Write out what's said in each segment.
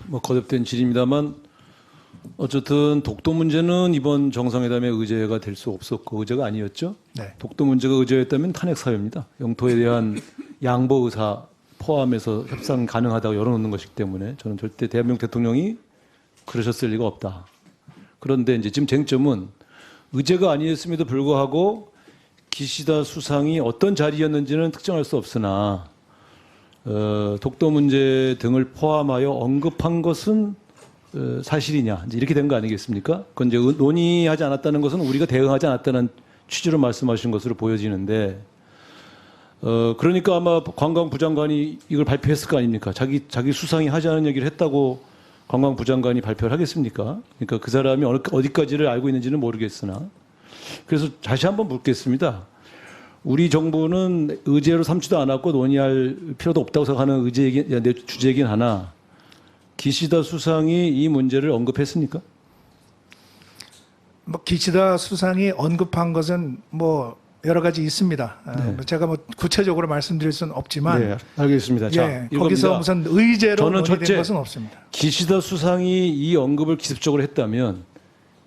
뭐 거듭된 질입니다만 어쨌든 독도 문제는 이번 정상회담의 의제가 될 수 없었고 의제가 아니었죠. 네. 독도 문제가 의제였다면 탄핵 사유입니다. 영토에 대한 양보 의사 포함해서 협상 가능하다고 열어놓는 것이기 때문에 저는 절대 대한민국 대통령이 그러셨을 리가 없다. 그런데 이제 지금 쟁점은 의제가 아니었음에도 불구하고 기시다 수상이 어떤 자리였는지는 특정할 수 없으나 독도 문제 등을 포함하여 언급한 것은 사실이냐 이제 이렇게 된 거 아니겠습니까? 그건 이제 논의하지 않았다는 것은 우리가 대응하지 않았다는 취지로 말씀하신 것으로 보여지는데 그러니까 아마 관광부 장관이 이걸 발표했을 거 아닙니까? 자기 수상이 하지 않은 얘기를 했다고 관광부 장관이 발표를 하겠습니까? 그러니까 그 사람이 어디까지를 알고 있는지는 모르겠으나 그래서 다시 한번 묻겠습니다. 우리 정부는 의제로 삼지도 않았고 논의할 필요도 없다고 생각하는 주제이긴 하나 기시다 수상이 이 문제를 언급했습니까? 뭐 기시다 수상이 언급한 것은 뭐 여러 가지 있습니다. 네. 제가 뭐 구체적으로 말씀드릴 수는 없지만 네, 알겠습니다. 자, 예, 거기서 무슨 의제로 저는 논의된 첫째, 것은 없습니다. 기시다 수상이 이 언급을 기습적으로 했다면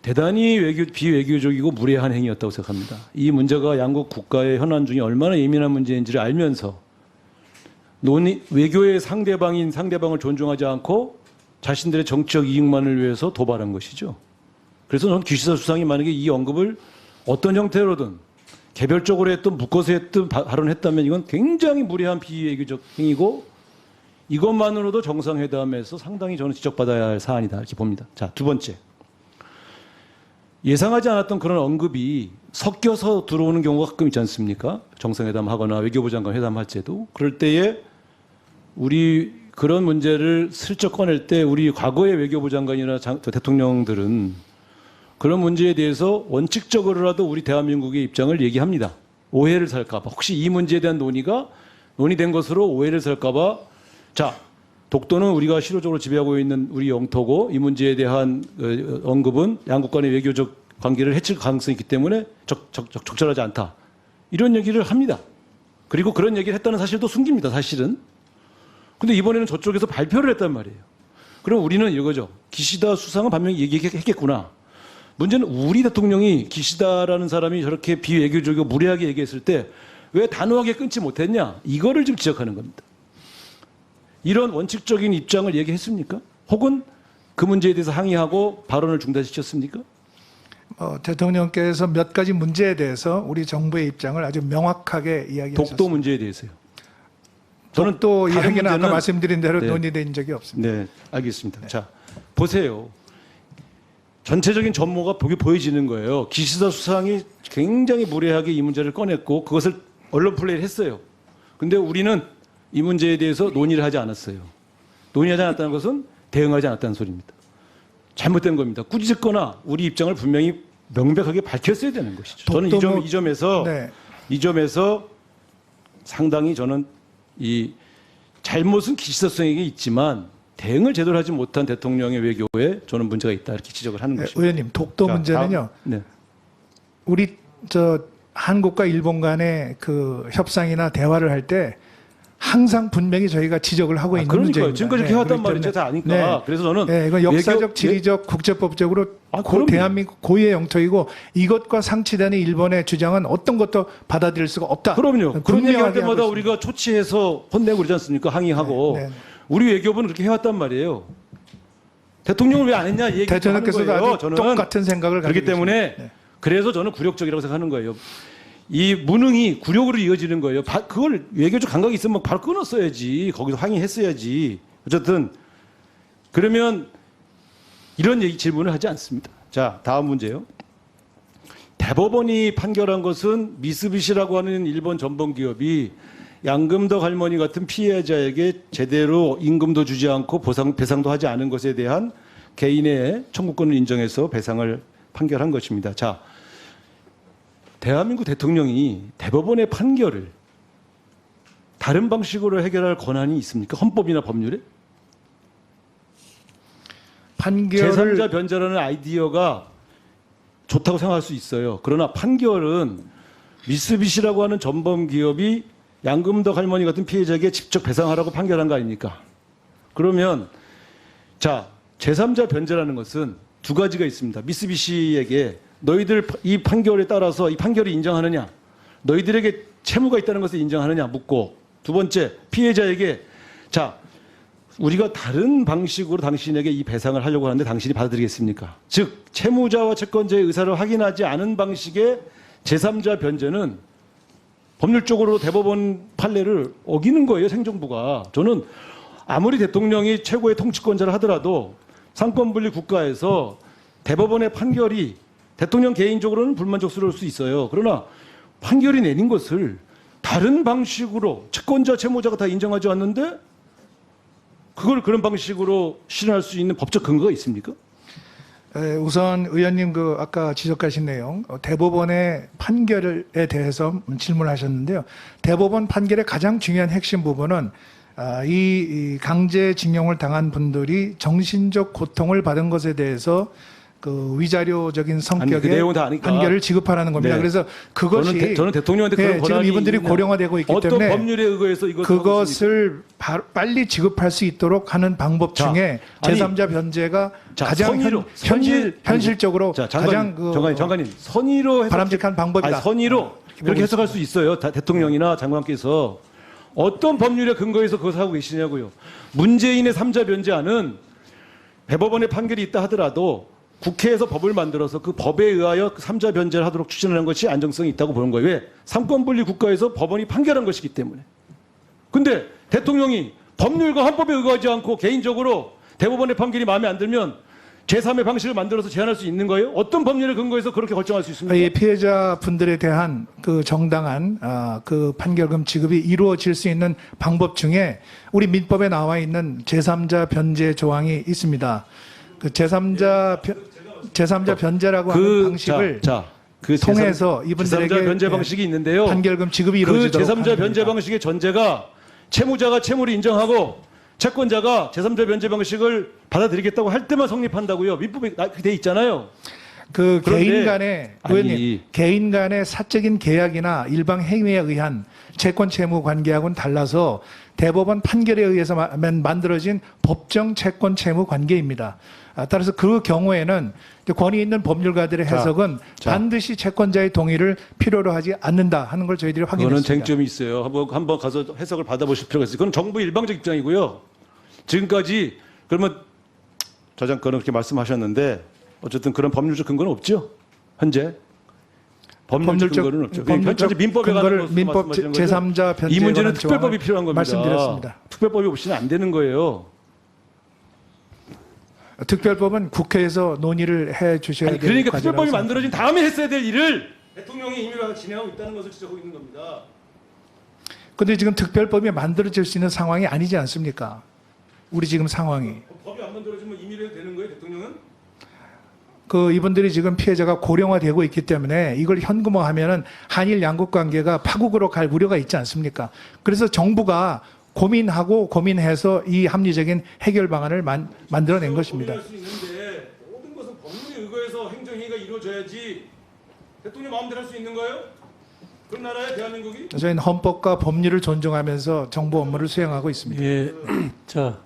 대단히 비외교적이고 무례한 행위였다고 생각합니다. 이 문제가 양국 국가의 현안 중에 얼마나 예민한 문제인지를 알면서 외교의 상대방을 존중하지 않고 자신들의 정치적 이익만을 위해서 도발한 것이죠. 그래서 저는 기시다 수상이 만약에 이 언급을 어떤 형태로든 개별적으로 했든 묶어서 했든 발언을 했다면 이건 굉장히 무례한 비외교적 행위고 이것만으로도 정상회담에서 상당히 저는 지적받아야 할 사안이다 이렇게 봅니다. 자, 두 번째. 예상하지 않았던 그런 언급이 섞여서 들어오는 경우가 가끔 있지 않습니까? 정상회담 하거나 외교부 장관 회담할 때도. 그럴 때에 우리 그런 문제를 슬쩍 꺼낼 때 우리 과거의 외교부 장관이나 대통령들은 그런 문제에 대해서 원칙적으로라도 우리 대한민국의 입장을 얘기합니다. 오해를 살까봐. 혹시 이 문제에 대한 논의된 것으로 오해를 살까봐 자, 독도는 우리가 실효적으로 지배하고 있는 우리 영토고 이 문제에 대한 언급은 양국 간의 외교적 관계를 해칠 가능성이 있기 때문에 적절하지 않다. 이런 얘기를 합니다. 그리고 그런 얘기를 했다는 사실도 숨깁니다. 사실은. 근데 이번에는 저쪽에서 발표를 했단 말이에요. 그럼 우리는 이거죠. 기시다 수상은 분명히 얘기했겠구나. 문제는 우리 대통령이 기시다라는 사람이 저렇게 비외교적이고 무례하게 얘기했을 때 왜 단호하게 끊지 못했냐. 이거를 지금 지적하는 겁니다. 이런 원칙적인 입장을 얘기했습니까? 혹은 그 문제에 대해서 항의하고 발언을 중단시켰습니까? 대통령께서 몇 가지 문제에 대해서 우리 정부의 입장을 아주 명확하게 이야기하셨습니다. 독도 문제에 대해서요. 저는 또 다른 이야기는 아까 문제는- 말씀드린 대로 네. 논의된 적이 없습니다. 네, 알겠습니다. 자, 보세요. 전체적인 전모가 보여지는 거예요. 기시다 수상이 굉장히 무례하게 이 문제를 꺼냈고 그것을 언론 플레이를 했어요. 근데 우리는 이 문제에 대해서 논의를 하지 않았어요. 논의하지 않았다는 것은 대응하지 않았다는 소리입니다. 잘못된 겁니다. 꾸짖거나 우리 입장을 분명히 명백하게 밝혔어야 되는 것이죠. 저는 이 점에서 상당히 저는 이 잘못은 기시다 수상에게 있지만 대응을 제대로 하지 못한 대통령의 외교에 저는 문제가 있다 이렇게 지적을 하는 것입니다. 의원님, 독도 자, 문제는요. 네. 우리 한국과 일본 간의 그 협상이나 대화를 할 때 항상 분명히 저희가 지적을 하고 있는 그러니까요. 문제입니다. 지금까지 이렇게 해왔단 말이에요. 제가 다 아니까. 네. 그래서 저는 네, 이건 역사적, 지리적, 국제법적으로 그럼요. 대한민국 고유의 영토이고 이것과 상치되는 일본의 주장은 어떤 것도 받아들일 수가 없다. 그럼요. 그런 분명하게 얘기할 때마다 하고 있습니다. 우리가 초치해서 혼내고 그러지 않습니까? 항의하고. 네, 네. 우리 외교부는 그렇게 해왔단 말이에요. 대통령은 왜 안 했냐 이 얘기 하는 대통령께서도 거예요. 아주 저는 똑같은 생각을 그렇기 가지고 때문에 있습니다. 네. 그래서 저는 굴욕적이라고 생각하는 거예요. 이 무능이 굴욕으로 이어지는 거예요. 그걸 외교적 감각이 있으면 바로 끊었어야지. 거기서 항의했어야지. 어쨌든 그러면 이런 질문을 하지 않습니다. 자, 다음 문제요. 대법원이 판결한 것은 미쓰비시라고 하는 일본 전범 기업이 양금덕 할머니 같은 피해자에게 제대로 임금도 주지 않고 배상도 하지 않은 것에 대한 개인의 청구권을 인정해서 배상을 판결한 것입니다. 자, 대한민국 대통령이 대법원의 판결을 다른 방식으로 해결할 권한이 있습니까? 헌법이나 법률에? 판결을 제3자 변제라는 아이디어가 좋다고 생각할 수 있어요. 그러나 판결은 미쓰비시라고 하는 전범 기업이 양금덕 할머니 같은 피해자에게 직접 배상하라고 판결한 거 아닙니까? 그러면 자, 제3자 변제라는 것은 두 가지가 있습니다. 미쓰비시에게 너희들 이 판결에 따라서 이 판결을 인정하느냐, 너희들에게 채무가 있다는 것을 인정하느냐 묻고, 두 번째 피해자에게 자, 우리가 다른 방식으로 당신에게 이 배상을 하려고 하는데 당신이 받아들이겠습니까? 즉 채무자와 채권자의 의사를 확인하지 않은 방식의 제3자 변제는 법률적으로 대법원 판례를 어기는 거예요, 행정부가. 저는 아무리 대통령이 최고의 통치권자를 하더라도 상권분리 국가에서 대법원의 판결이 대통령 개인적으로는 불만족스러울 수 있어요. 그러나 판결이 내린 것을 다른 방식으로 채권자, 채무자가 다 인정하지 않는데 그걸 그런 방식으로 실현할 수 있는 법적 근거가 있습니까? 우선 의원님 그 아까 지적하신 내용 대법원의 판결에 대해서 질문하셨는데요. 대법원 판결의 가장 중요한 핵심 부분은 이 강제징용을 당한 분들이 정신적 고통을 받은 것에 대해서 그 위자료적인 성격의 그 내용은 다 아니까. 판결을 지급하라는 겁니다. 네. 그래서 그것이 저는 대통령한테 그런 지금 권한이 이분들이 있냐. 고령화되고 있기 어떤 때문에 법률에 의거해서 그것을 빨리 지급할 수 있도록 하는 방법 자, 중에 아니, 제3자 변제가 자, 가장 선의로, 현실적으로 자, 가장 장관님 선의로 해석, 바람직한 방법이다. 아니, 선의로 그렇게 해석할 수 있어요. 대통령이나 장관께서 어떤 법률에 근거해서 그것을 하고 계시냐고요. 문재인의 3자 변제안은 대법원의 판결이 있다 하더라도 국회에서 법을 만들어서 그 법에 의하여 3자 변제를 하도록 추진하는 것이 안정성이 있다고 보는 거예요. 왜? 삼권분리 국가에서 법원이 판결한 것이기 때문에. 근데 대통령이 법률과 헌법에 의거하지 않고 개인적으로 대법원의 판결이 마음에 안 들면 제3의 방식을 만들어서 제한할 수 있는 거예요? 어떤 법률에 근거해서 그렇게 결정할 수 있습니까? 이 피해자분들에 대한 그 정당한 그 판결금 지급이 이루어질 수 있는 방법 중에 우리 민법에 나와 있는 제3자 변제 조항이 있습니다. 그 제3자 변제라고 하는 방식을 통해서 이분들에게 제3자 변제 방식이 있는데요. 판결금 지급이 그 이루어지도록 제3자 하는 변제 겁니다. 방식의 전제가 채무자가 채무를 인정하고 채권자가 제3자 변제 방식을 받아들이겠다고 할 때만 성립한다고요. 민법에 돼 있잖아요. 그 그런데- 개인 간의 의원님, 개인 간의 사적인 계약이나 일방 행위에 의한 채권 채무 관계하고는 달라서 대법원 판결에 의해서 만들어진 법정 채권 채무 관계입니다. 따라서 그 경우에는 권위 있는 법률가들의 해석은 반드시 채권자의 동의를 필요로 하지 않는다 하는 걸 저희들이 그거는 확인했습니다. 쟁점이 있어요. 한번 가서 해석을 받아보실 필요가 있어요. 그건 정부 일방적 입장이고요. 지금까지 그러면 저 장관은 그렇게 말씀하셨는데 어쨌든 그런 법률적 근거는 없죠. 현재 법률적 근거는 없죠. 현재 민법에 관한 것으로 민법 말씀하시는 거죠. 제3자 변제 이 문제는 관한 특별법이 조항을 필요한 겁니다. 말씀드렸습니다. 특별법이 없이는 안 되는 거예요. 특별법은 국회에서 논의를 해 주셔야 아니, 될 그러니까 과제라고 특별법이 생각합니다. 만들어진 다음에 했어야 될 일을 대통령이 이미 진행하고 있다는 것을 지적하고 있는 겁니다. 근데 지금 특별법이 만들어질 수 있는 상황이 아니지 않습니까? 우리 지금 상황이. 법이 안 만들어지면 임의로 해도 되는 거예요, 대통령은? 그 이분들이 지금 피해자가 고령화되고 있기 때문에 이걸 현금화하면은 한일 양국 관계가 파국으로 갈 우려가 있지 않습니까? 그래서 정부가 고민해서 이 합리적인 해결 방안을 만들어낸 것입니다. 고민할 수 있는데 모든 것은 법률에 의거해서 행정행위가 이루어져야지 대통령 마음대로 할 수 있는 거예요? 그런 나라에 대한민국이? 저희는 헌법과 법률을 존중하면서 정부 업무를 수행하고 있습니다. 예, 자